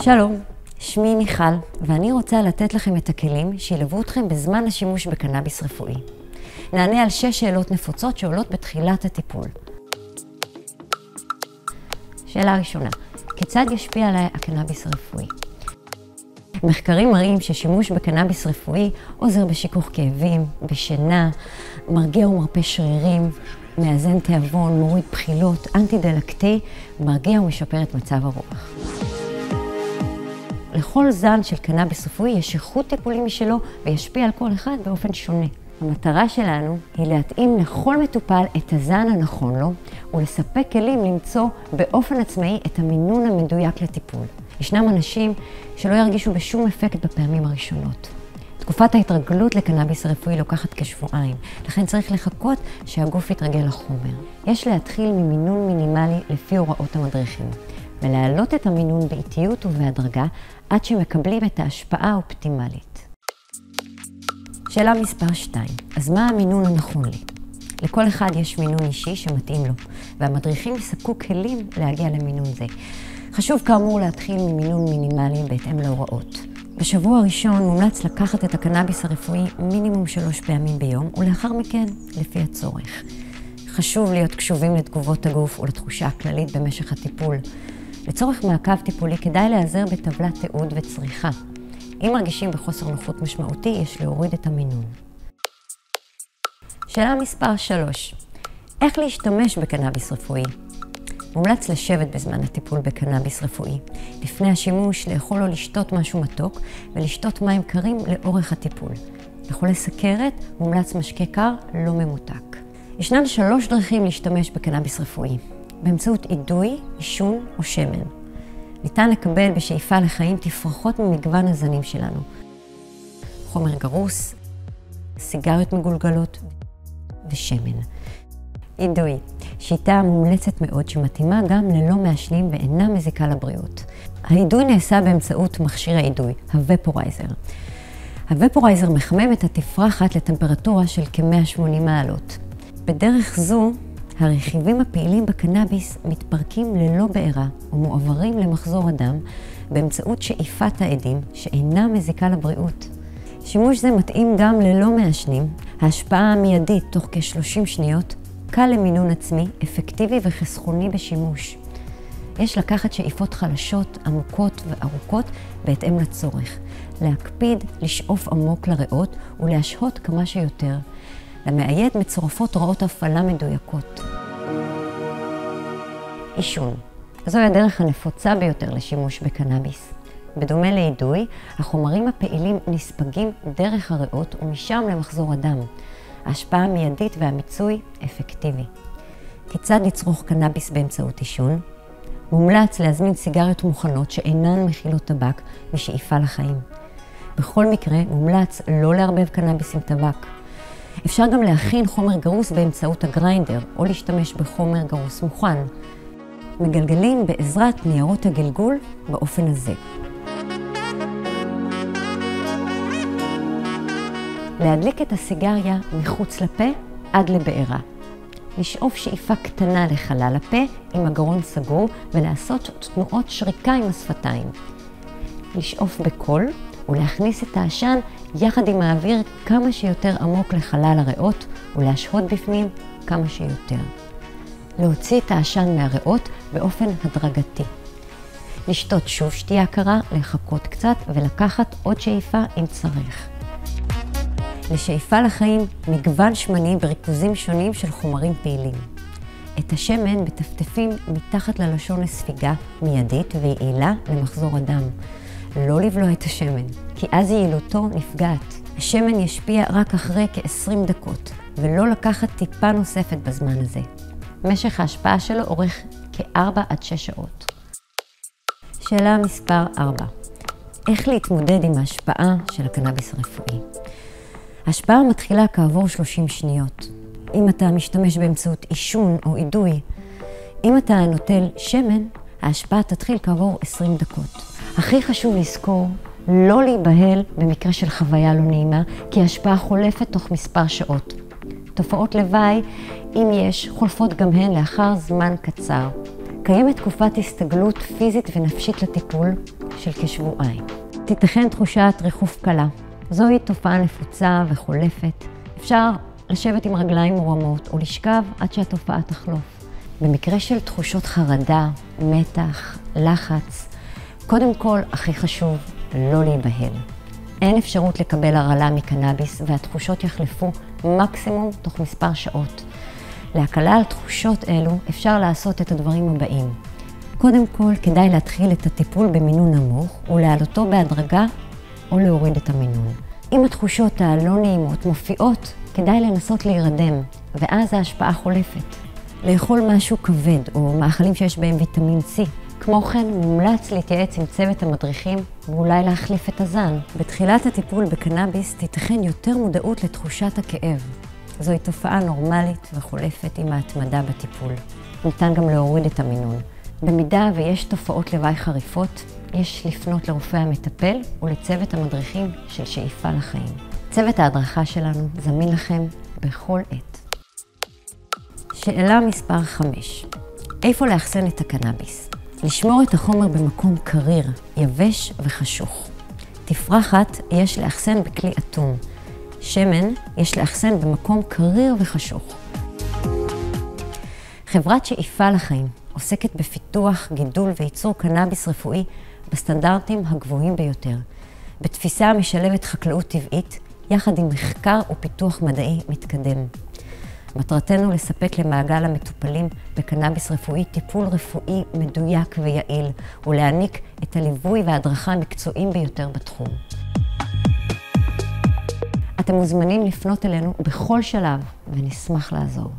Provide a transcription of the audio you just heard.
שלום, שמי מיכל, ואני רוצה לתת לכם את הכלים שילוו אתכם בזמן השימוש בקנאביס רפואי. נענה על 6 שאלות נפוצות שעולות בתחילת הטיפול. שאלה ראשונה, כיצד ישפיע עליי הקנאביס הרפואי? מחקרים מראים ששימוש בקנאביס רפואי עוזר בשיכוך כאבים, בשינה, מרגיע ומרפא שרירים, מאזן תיאבון, מוריד בחילות, אנטי-דלקתי, מרגיע ומשפר את מצב הרוח. לכל זן של קנאביס רפואי יש איכות טיפולי משלו וישפיע על כל אחד באופן שונה. המטרה שלנו היא להתאים לכל מטופל את הזן הנכון לו ולספק כלים למצוא באופן עצמאי את המינון המדויק לטיפול. ישנם אנשים שלא ירגישו בשום אפקט בפעמים הראשונות. תקופת ההתרגלות לקנאביס הרפואי לוקחת כשבועיים, לכן צריך לחכות שהגוף יתרגל לחומר. יש להתחיל ממינון מינימלי לפי הוראות המדריכים, ולהעלות את המינון באיטיות ובהדרגה עד שמקבלים את ההשפעה האופטימלית. שאלה מספר 2. אז מה המינון הנכון לי? לכל אחד יש מינון אישי שמתאים לו, והמדריכים יספקו כלים להגיע למינון זה. חשוב כאמור להתחיל ממינון מינימלי בהתאם להוראות. בשבוע הראשון מומלץ לקחת את הקנאביס הרפואי מינימום 3 פעמים ביום, ולאחר מכן לפי הצורך. חשוב להיות קשובים לתגובות הגוף ולתחושה הכללית במשך הטיפול. לצורך מעקב טיפולי כדאי להיעזר בטבלת תיעוד וצריכה. אם מרגישים בחוסר נוחות משמעותי, יש להוריד את המינון. שאלה מספר 3. איך להשתמש בקנאביס רפואי? מומלץ לשבת בזמן הטיפול בקנאביס רפואי. לפני השימוש, לאכול או לשתות משהו מתוק ולשתות מים קרים לאורך הטיפול. לחולי סכרת מומלץ משקה קר לא ממותק. ישנן 3 דרכים להשתמש בקנאביס רפואי. באמצעות אידוי, עישון או שמן. ניתן לקבל בשאיפה לחיים תפרחות ממגוון הזנים שלנו. חומר גרוס, סיגריות מגולגלות ושמן. אידוי, שיטה מומלצת מאוד שמתאימה גם ללא מעשנים ואינה מזיקה לבריאות. האידוי נעשה באמצעות מכשיר האידוי, הוופורייזר. הוופורייזר מחמם את התפרחת לטמפרטורה של כ-180 מעלות. בדרך זו, הרכיבים הפעילים בקנאביס מתפרקים ללא בעירה ומועברים למחזור הדם באמצעות שאיפת העדים שאינה מזיקה לבריאות. שימוש זה מתאים גם ללא מעשנים. ההשפעה המיידית תוך כ-30 שניות קל למינון עצמי, אפקטיבי וחסכוני בשימוש. יש לקחת שאיפות חלשות, עמוקות וארוכות בהתאם לצורך. להקפיד, לשאוף עמוק לריאות ולהשהות כמה שיותר. למעייד מצורפות הוראות הפעלה מדויקות. עישון. זוהי הדרך הנפוצה ביותר לשימוש בקנאביס. בדומה לאידוי, החומרים הפעילים נספגים דרך הריאות ומשם למחזור הדם. ההשפעה המיידית והמיצוי אפקטיבי. כיצד לצרוך קנאביס באמצעות עישון? מומלץ להזמין סיגריות מוכנות שאינן מכילות טבק ושאיפה לחיים. בכל מקרה, מומלץ לא לערבב קנאביס עם טבק. אפשר גם להכין חומר גרוס באמצעות הגריינדר, או להשתמש בחומר גרוס מוכן. מגלגלים בעזרת ניירות הגלגול באופן הזה. להדליק את הסיגריה מחוץ לפה עד לבעירה. לשאוף שאיפה קטנה לחלל הפה עם הגרון סגור ולעשות תנועות שריקה עם השפתיים. לשאוף בקול ולהכניס את העשן יחד עם האוויר כמה שיותר עמוק לחלל הריאות ולהשהות בפנים כמה שיותר. להוציא את העשן מהריאות באופן הדרגתי. לשתות שוב שתייה קרה, לחכות קצת ולקחת עוד שאיפה אם צריך. לשאיפה לחיים מגוון שמני בריכוזים שונים של חומרים פעילים. את השמן מטפטפים מתחת ללשון לספיגה מיידית ויעילה למחזור הדם. לא לבלוע את השמן, כי אז יעילותו נפגעת. השמן ישפיע רק אחרי כ-20 דקות, ולא לקחת טיפה נוספת בזמן הזה. משך ההשפעה שלו אורך כ-4 עד 6 שעות. שאלה מספר 4. איך להתמודד עם ההשפעה של הקנאביס הרפואי? ההשפעה מתחילה כעבור 30 שניות. אם אתה משתמש באמצעות עישון או אידוי, אם אתה נוטל שמן, ההשפעה תתחיל כעבור 20 דקות. הכי חשוב לזכור, לא להיבהל במקרה של חוויה לא נעימה, כי ההשפעה חולפת תוך מספר שעות. תופעות לוואי, אם יש, חולפות גם הן לאחר זמן קצר. קיימת תקופת הסתגלות פיזית ונפשית לטיפול, של כשבועיים. תיתכן תחושת ריחוף קלה. זוהי תופעה נפוצה וחולפת. אפשר לשבת עם רגליים מורמות או לשכב עד שהתופעה תחלוף. במקרה של תחושות חרדה, מתח, לחץ, קודם כל, הכי חשוב, לא להיבהל. אין אפשרות לקבל הרעלה מקנאביס והתחושות יחלפו מקסימום תוך מספר שעות. להקלה על תחושות אלו אפשר לעשות את הדברים הבאים. קודם כל, כדאי להתחיל את הטיפול במינון נמוך ולהעלותו בהדרגה או להוריד את המינון. אם התחושות הלא נעימות מופיעות, כדאי לנסות להירדם, ואז ההשפעה חולפת. לאכול משהו כבד או מאכלים שיש בהם ויטמין C. כמו כן, מומלץ להתייעץ עם צוות המדריכים ואולי להחליף את הזן. בתחילת הטיפול בקנאביס תיתכן יותר מודעות לתחושת הכאב. זוהי תופעה נורמלית וחולפת עם ההתמדה בטיפול. ניתן גם להוריד את המינון. במידה ויש תופעות לוואי חריפות, יש לפנות לרופא המטפל ולצוות המדריכים של שאיפה לחיים. צוות ההדרכה שלנו זמין לכם בכל עת. שאלה מספר 5. איפה לאחסן את הקנאביס? לשמור את החומר במקום קריר, יבש וחשוך. תפרחת יש לאחסן בכלי אטום. שמן יש לאחסן במקום קריר וחשוך. חברת שאיפה לחיים עוסקת בפיתוח, גידול וייצור קנאביס רפואי בסטנדרטים הגבוהים ביותר, בתפיסה המשלבת חקלאות טבעית, יחד עם מחקר ופיתוח מדעי מתקדם. מטרתנו לספק למעגל המטופלים בקנאביס רפואי טיפול רפואי מדויק ויעיל, ולהעניק את הליווי וההדרכה המקצועיים ביותר בתחום. אתם מוזמנים לפנות אלינו בכל שלב, ונשמח לעזור.